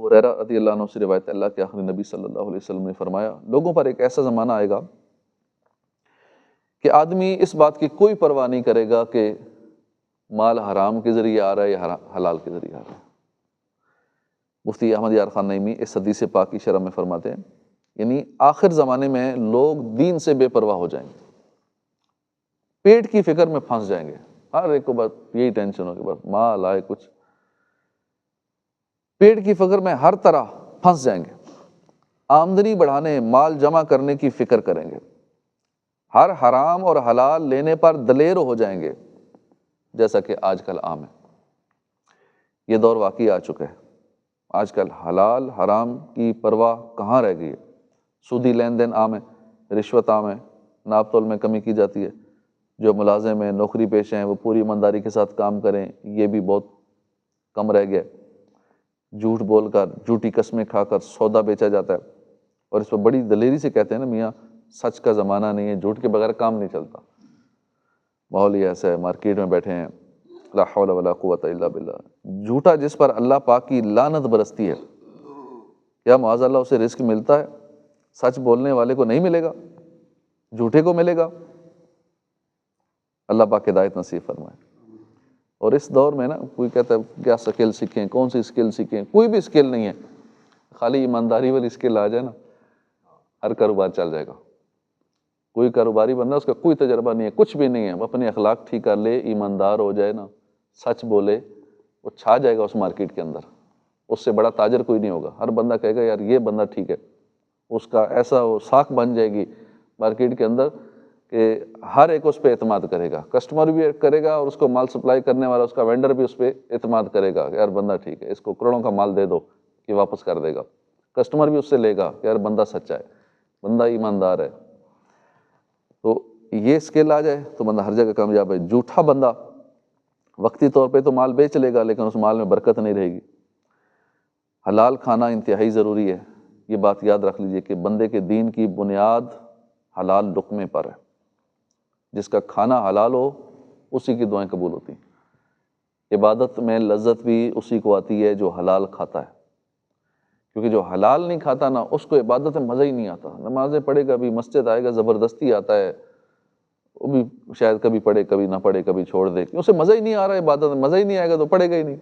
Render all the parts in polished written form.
ابو ہریرہ رضی اللہ عنہ سے روایت ہے، اللہ کے آخری نبی صلی اللہ علیہ وسلم نے فرمایا، لوگوں پر ایک ایسا زمانہ آئے گا کہ آدمی اس بات کی کوئی پرواہ نہیں کرے گا کہ مال حرام کے ذریعے آ رہا ہے یا حلال کے ذریعے آ رہا ہے۔ مفتی احمد یار خان نعیمی اس حدیث پاک کی شرح میں فرماتے ہیں، یعنی آخر زمانے میں لوگ دین سے بے پرواہ ہو جائیں گے، پیٹ کی فکر میں پھنس جائیں گے، ہر ایک کو بس یہی ٹینشن ہوگی، بس مال آئے، کچھ پیٹ کی فکر میں ہر طرح پھنس جائیں گے، آمدنی بڑھانے، مال جمع کرنے کی فکر کریں گے، ہر حرام اور حلال لینے پر دلیر ہو جائیں گے، جیسا کہ آج کل عام ہے۔ یہ دور واقعی آ چکا ہے، آج کل حلال حرام کی پرواہ کہاں رہ گئی ہے، سودی لین دین عام ہے، رشوت عام ہے، ناپ تول میں کمی کی جاتی ہے، جو ملازم ہیں، نوکری پیشہ ہیں، وہ پوری ایمانداری کے ساتھ کام کریں، یہ بھی بہت کم رہ گیا، جھوٹ بول کر، جھوٹی قسمیں کھا کر سودا بیچا جاتا ہے، اور اس پہ بڑی دلیری سے کہتے ہیں نا، میاں سچ کا زمانہ نہیں ہے، جھوٹ کے بغیر کام نہیں چلتا، ماحول ہی ایسا ہے، مارکیٹ میں بیٹھے ہیں، لا حول ولا قوت الا باللہ، جھوٹا جس پر اللہ پاک کی لعنت برستی ہے، کیا معاذ اللہ اسے رزق ملتا ہے؟ سچ بولنے والے کو نہیں ملے گا، جھوٹے کو ملے گا۔ اللہ پاک ہدایت نصیب فرمائے۔ اور اس دور میں نا، کوئی کہتا ہے کیا سکل سیکھیں، کون سی سکل سیکھیں، کوئی بھی سکل نہیں ہے، خالی ایمانداری والی سکل آ جائے نا، ہر کاروبار چل جائے گا۔ کوئی کاروباری بندہ، اس کا کوئی تجربہ نہیں ہے، کچھ بھی نہیں ہے، وہ اپنے اخلاق ٹھیک کر لے، ایماندار ہو جائے نا، سچ بولے، وہ چھا جائے گا اس مارکیٹ کے اندر، اس سے بڑا تاجر کوئی نہیں ہوگا۔ ہر بندہ کہے گا یار یہ بندہ ٹھیک ہے، اس کا ایسا وہ ساکھ بن جائے گی مارکیٹ کے اندر کہ ہر ایک اس پہ اعتماد کرے گا، کسٹمر بھی کرے گا، اور اس کو مال سپلائی کرنے والا اس کا وینڈر بھی اس پہ اعتماد کرے گا کہ یار بندہ ٹھیک ہے، اس کو کروڑوں کا مال دے دو کہ واپس کر دے گا، کسٹمر بھی اس سے لے گا کہ یار بندہ سچا ہے، بندہ ایماندار ہے۔ تو یہ اسکل آ جائے تو بندہ ہر جگہ کامیاب ہے۔ جھوٹا بندہ وقتی طور پہ تو مال بیچ لے گا، لیکن اس مال میں برکت نہیں رہے گی۔ حلال کھانا انتہائی ضروری ہے، یہ بات یاد رکھ لیجئے کہ بندے کے دین کی بنیاد حلال لقمے پر ہے، جس کا کھانا حلال ہو اسی کی دعائیں قبول ہوتی ہیں۔ عبادت میں لذت بھی اسی کو آتی ہے جو حلال کھاتا ہے، کیونکہ جو حلال نہیں کھاتا نا، اس کو عبادت میں مزہ ہی نہیں آتا۔ نمازیں پڑھے گا بھی، مسجد آئے گا زبردستی آتا ہے، وہ بھی شاید کبھی پڑھے کبھی نہ پڑھے، کبھی چھوڑ دے، اسے مزہ ہی نہیں آ رہا ہے عبادت میں، مزہ ہی نہیں آئے گا تو پڑھے گا ہی نہیں،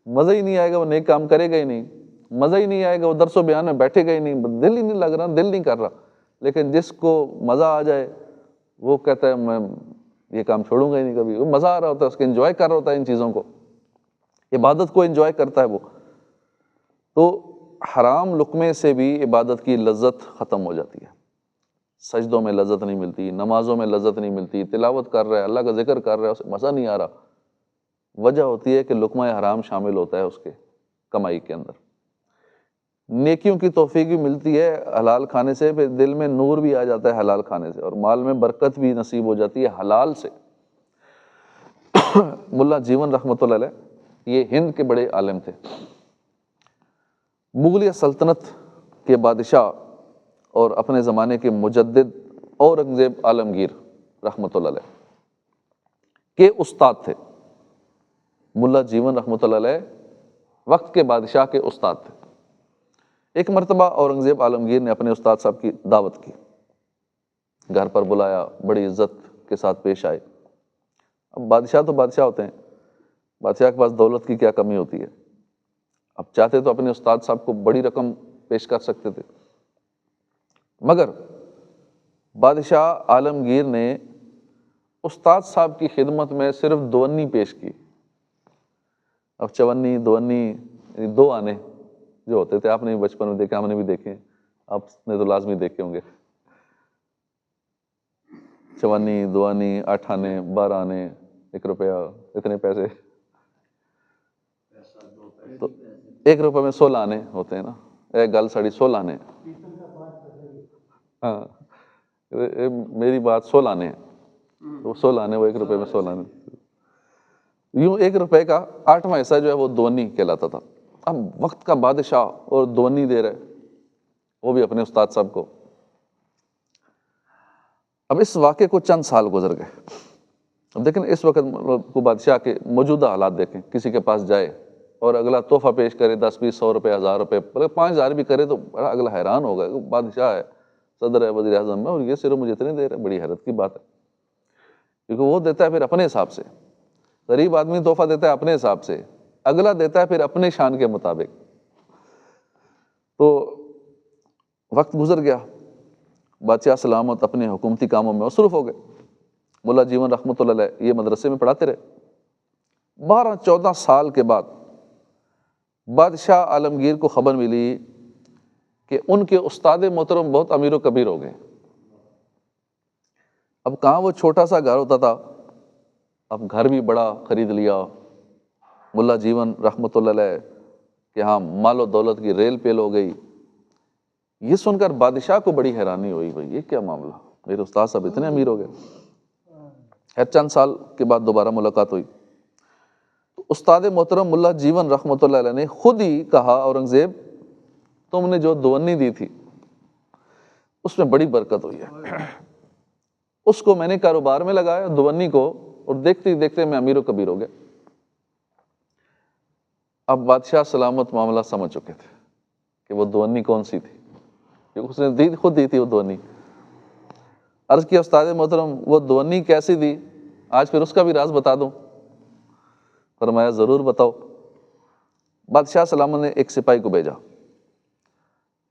مزہ ہی نہیں آئے گا وہ نیک کام کرے گا ہی نہیں، مزہ ہی نہیں آئے گا وہ درس و بیان میں بیٹھے گا ہی نہیں، دل ہی نہیں لگ رہا، دل نہیں کر رہا۔ لیکن جس کو مزہ آ جائے وہ کہتا ہے میں یہ کام چھوڑوں گا ہی نہیں کبھی، وہ مزہ آ رہا ہوتا ہے، اس کے انجوائے کر رہا ہوتا ہے ان چیزوں کو، عبادت کو انجوائے کرتا ہے وہ۔ تو حرام لقمے سے بھی عبادت کی لذت ختم ہو جاتی ہے، سجدوں میں لذت نہیں ملتی، نمازوں میں لذت نہیں ملتی، تلاوت کر رہا ہے، اللہ کا ذکر کر رہا ہے، اسے مزہ نہیں آ رہا۔ وجہ ہوتی ہے کہ لقمہ حرام شامل ہوتا ہے اس کے کمائی کے اندر۔ نیکیوں کی توفیق بھی ملتی ہے حلال کھانے سے، پھر دل میں نور بھی آ جاتا ہے حلال کھانے سے، اور مال میں برکت بھی نصیب ہو جاتی ہے حلال سے۔ ملا جیون رحمۃ اللہ علیہ یہ ہند کے بڑے عالم تھے، مغلیہ سلطنت کے بادشاہ اور اپنے زمانے کے مجدد اورنگزیب عالمگیر رحمۃ اللہ علیہ کے استاد تھے۔ ملا جیون رحمۃ اللہ علیہ وقت کے بادشاہ کے استاد تھے۔ ایک مرتبہ اورنگزیب عالمگیر نے اپنے استاد صاحب کی دعوت کی، گھر پر بلایا، بڑی عزت کے ساتھ پیش آئے۔ اب بادشاہ تو بادشاہ ہوتے ہیں، بادشاہ کے پاس دولت کی کیا کمی ہوتی ہے، اب چاہتے تو اپنے استاد صاحب کو بڑی رقم پیش کر سکتے تھے، مگر بادشاہ عالمگیر نے استاد صاحب کی خدمت میں صرف دونی پیش کی۔ اب چونی، دونی، دو آنے جو ہوتے تھے، آپ نے بھی بچپن میں دیکھے، ہم نے بھی دیکھے، آپ نے تو لازمی دیکھے ہوں گے، چونی، دوانی، 8 آنے، 12 آنے، 1 روپیہ، اتنے پیسے، تو 1 روپے میں 16 آنے ہوتے ہیں نا، ایک گل ساڑی 16 آنے، ہاں میری بات 16 آنے ہیں، تو 16 آنے، وہ 1 روپے میں 16 آنے، یوں 1 روپے کا 8واں حصہ جو ہے وہ دونی کہلاتا تھا۔ اب وقت کا بادشاہ اور دونی دے رہے، وہ بھی اپنے استاد صاحب کو۔ اب اس واقعے کو چند سال گزر گئے، اب دیکھیں اس وقت کو بادشاہ کے موجودہ حالات دیکھیں، کسی کے پاس جائے اور اگلا تحفہ پیش کرے 10 20 100 روپے 1000 روپے 5000 بھی کرے تو بڑا اگلا حیران ہوگا کہ بادشاہ ہے، صدر ہے، وزیر اعظم ہے، اور یہ صرف مجھے اتنے دے رہے، بڑی حیرت کی بات ہے، کیونکہ وہ دیتا ہے پھر اپنے حساب سے، غریب آدمی تحفہ دیتا ہے اپنے حساب سے، اگلا دیتا ہے پھر اپنے شان کے مطابق۔ تو وقت گزر گیا، بادشاہ سلامت اپنے حکومتی کاموں میں مصروف ہو گئے۔ ملا جیون رحمۃ اللہ علیہ یہ مدرسے میں پڑھاتے رہے۔ 12-14 سال کے بعد بادشاہ عالمگیر کو خبر ملی کہ ان کے استاد محترم بہت امیر و کبیر ہو گئے۔ اب کہاں وہ چھوٹا سا گھر ہوتا تھا، اب گھر بھی بڑا خرید لیا ملا جیون رحمۃ اللہ علیہ کہ ہاں مال و دولت کی ریل پیل ہو گئی۔ یہ سن کر بادشاہ کو بڑی حیرانی ہوئی، بھائی یہ کیا معاملہ، میرے استاد صاحب اتنے امیر ہو گئے۔ خیر چند سال کے بعد دوبارہ ملاقات ہوئی تو استاد محترم ملا جیون رحمۃ اللہ علیہ نے خود ہی کہا، اورنگزیب تم نے جو دونی دی تھی اس میں بڑی برکت ہوئی ہے، اس کو میں نے کاروبار میں لگایا دونی کو، اور دیکھتے ہی دیکھتے میں امیر و کبیر ہو گیا۔ اب بادشاہ سلامت معاملہ سمجھ چکے تھے کہ وہ دونی کون سی تھی، کیونکہ اس نے خود دی تھی وہ دونی۔ عرض کیا استاد محترم وہ دونی کیسی دی، آج پھر اس کا بھی راز بتا دوں؟ فرمایا ضرور بتاؤ۔ بادشاہ سلامت نے ایک سپاہی کو بھیجا،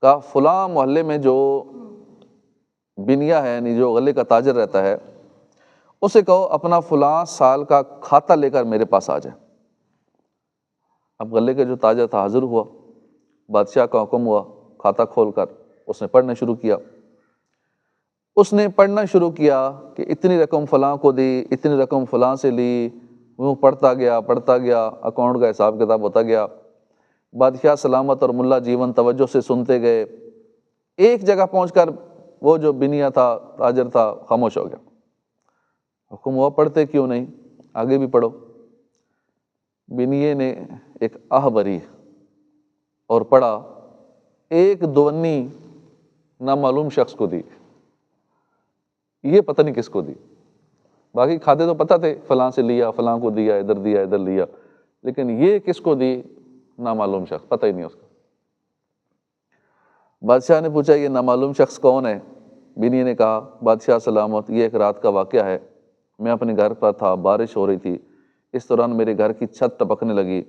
کہا فلاں محلے میں جو بنیا ہے، یعنی جو غلے کا تاجر رہتا ہے، اسے کہو اپنا فلاں سال کا کھاتا لے کر میرے پاس آ جائے۔ اب غلے کا جو تاجر تھا حاضر ہوا، بادشاہ کا حکم ہوا، کھاتا کھول کر اس نے پڑھنا شروع کیا۔ اس نے پڑھنا شروع کیا کہ اتنی رقم فلاں کو دی، اتنی رقم فلاں سے لی، وہ پڑھتا گیا، اکاؤنٹ کا حساب کتاب ہوتا گیا۔ بادشاہ سلامت اور ملا جیون توجہ سے سنتے گئے۔ ایک جگہ پہنچ کر وہ جو بنیا تھا، تاجر تھا، خاموش ہو گیا۔ حکم ہوا پڑھتے کیوں نہیں، آگے بھی پڑھو۔ بنیے نے ایک آہ بھری اور پڑھا ایک دونی نامعلوم شخص کو دی، یہ پتہ نہیں کس کو دی، باقی کھاتے تو پتہ تھے فلاں سے لیا، فلاں کو دیا، ادھر لیا، لیکن یہ کس کو دی نامعلوم شخص، پتہ ہی نہیں اس کو۔ بادشاہ نے پوچھا یہ نامعلوم شخص کون ہے؟ بنی نے کہا بادشاہ سلامت یہ ایک رات کا واقعہ ہے، میں اپنے گھر پر تھا، بارش ہو رہی تھی، اس دوران میرے گھر کی چھت ٹپکنے لگی،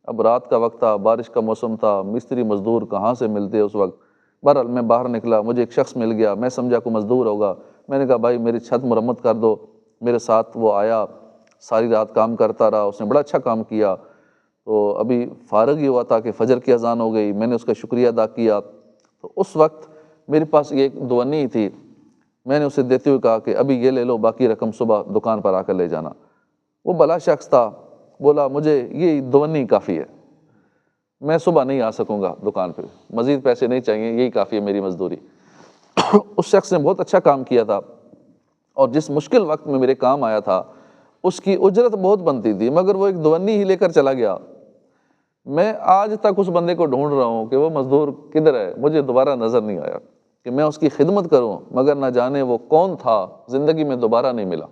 اب رات کا وقت تھا، بارش کا موسم تھا، مستری مزدور کہاں سے ملتے اس وقت، بہرحال میں باہر نکلا، مجھے ایک شخص مل گیا، میں سمجھا کوئی مزدور ہوگا، میں نے کہا بھائی میری چھت مرمت کر دو، میرے ساتھ وہ آیا، ساری رات کام کرتا رہا، اس نے بڑا اچھا کام کیا، تو ابھی فارغ ہی ہوا تھا کہ فجر کی اذان ہو گئی، میں نے اس کا شکریہ ادا کیا، تو اس وقت میرے پاس یہ ایک دونی ہی تھی، میں نے اسے دیتے ہوئے کہا کہ ابھی یہ لے لو، باقی رقم صبح دکان پر آ کر لے جانا۔ وہ بھلا شخص تھا، بولا مجھے یہ دونی کافی ہے، میں صبح نہیں آ سکوں گا دکان پہ، مزید پیسے نہیں چاہیے، یہی کافی ہے میری مزدوری۔ اس شخص نے بہت اچھا کام کیا تھا، اور جس مشکل وقت میں میرے کام آیا تھا اس کی اجرت بہت بنتی تھی، مگر وہ ایک دونی ہی لے کر چلا گیا۔ میں آج تک اس بندے کو ڈھونڈ رہا ہوں کہ وہ مزدور کدھر ہے، مجھے دوبارہ نظر نہیں آیا کہ میں اس کی خدمت کروں، مگر نہ جانے وہ کون تھا، زندگی میں دوبارہ نہیں ملا۔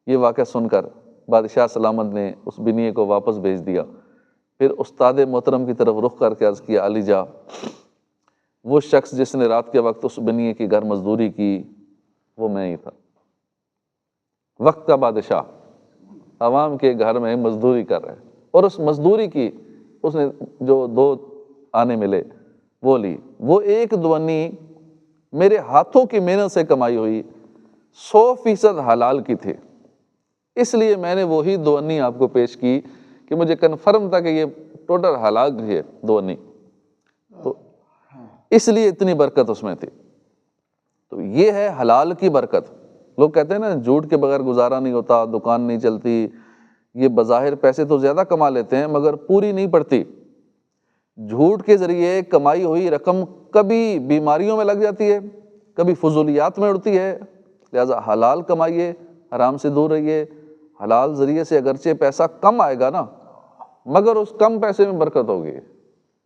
یہ واقعہ سن کر بادشاہ سلامت نے اس بنیے کو واپس بھیج دیا، پھر استاد محترم کی طرف رخ کر کے عرض کیا علی جا، وہ شخص جس نے رات کے وقت اس بنیے کی گھر مزدوری کی وہ میں ہی تھا۔ وقت کا بادشاہ عوام کے گھر میں مزدوری کر رہے، اور اس مزدوری کی اس نے جو 2 آنے ملے وہ لی، وہ ایک دونی میرے ہاتھوں کی محنت سے کمائی ہوئی 100% حلال کی تھی، اس لیے میں نے وہی دونی آپ کو پیش کی کہ مجھے کنفرم تھا کہ یہ ٹوٹل حلال ہے دونی، تو اس لیے اتنی برکت اس میں تھی۔ تو یہ ہے حلال کی برکت۔ لوگ کہتے ہیں نا جھوٹ کے بغیر گزارا نہیں ہوتا، دکان نہیں چلتی، یہ بظاہر پیسے تو زیادہ کما لیتے ہیں مگر پوری نہیں پڑتی۔ جھوٹ کے ذریعے کمائی ہوئی رقم کبھی بیماریوں میں لگ جاتی ہے، کبھی فضولیات میں اڑتی ہے، لہٰذا حلال کمائیے، حرام سے دور رہیے۔ حلال ذریعے سے اگرچہ پیسہ کم آئے گا نا، مگر اس کم پیسے میں برکت ہوگی،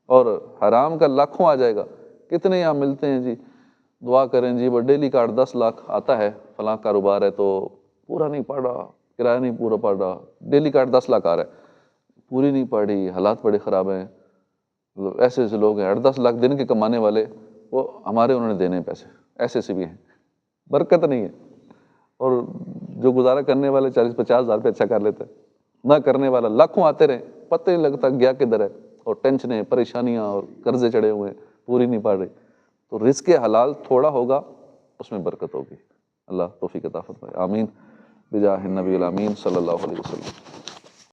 اور حرام کا لاکھوں آ جائے گا۔ کتنے یہاں ملتے ہیں جی، دعا کریں جی، وہ ڈیلی کا 8-10 لاکھ آتا ہے، فلاں کاروبار ہے تو پورا نہیں پڑ رہا، کرایہ نہیں پورا پڑ رہا، ڈیلی کا 8-10 لاکھ آ رہا ہے، پوری نہیں پڑ رہی، حالات بڑے خراب ہیں، مطلب ایسے ایسے لوگ ہیں 8-10 لاکھ دن کے کمانے والے، وہ ہمارے انہوں نے دینے ہیں پیسے، ایسے ایسے بھی ہیں، برکت نہیں ہے۔ اور جو گزارا کرنے والے 40-50 ہزار پہ اچھا کر لیتے ہیں، نہ کرنے والا لاکھوں آتے رہے، پتہ نہیں لگتا گیا کدھر ہے، اور ٹینشنیں، پریشانیاں اور قرضے چڑھے ہوئے ہیں، پوری نہیں پڑ رہی۔ تو رزق حلال تھوڑا ہوگا، اس میں برکت ہوگی۔ اللہ توفیق عطا فرمائے، آمین بجاہ النبی الامین صلی اللہ علیہ وسلم۔